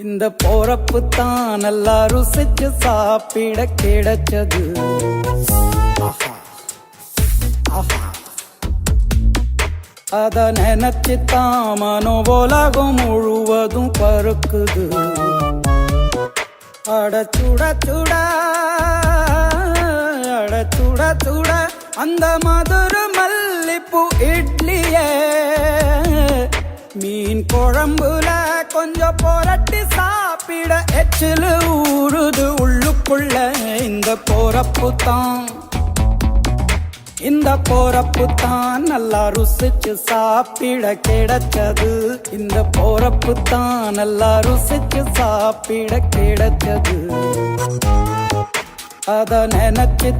இந்த போறப்பு தான் நல்லா ருசிச்சு சாப்பிட கிடைச்சது. அத நினைச்சு தான் மனோ உலகம் முழுவதும் பருக்குது. அட சுட சுட அட சுட சுட அந்த மதுர மல்லிப்பூ இட்லியே மீன் குழம்புல கொஞ்சம் புரட்டி சாப்பிட எச்சிலு ஊறுது உள்ளுக்குள்ள. இந்த போறப்பு தான் நல்லா ருசிச்சு சாப்பிட கிடைச்சது. இந்த போறப்பு தான் நல்லா ருசிச்சு சாப்பிட கிடைச்சது. அத நினைச்சு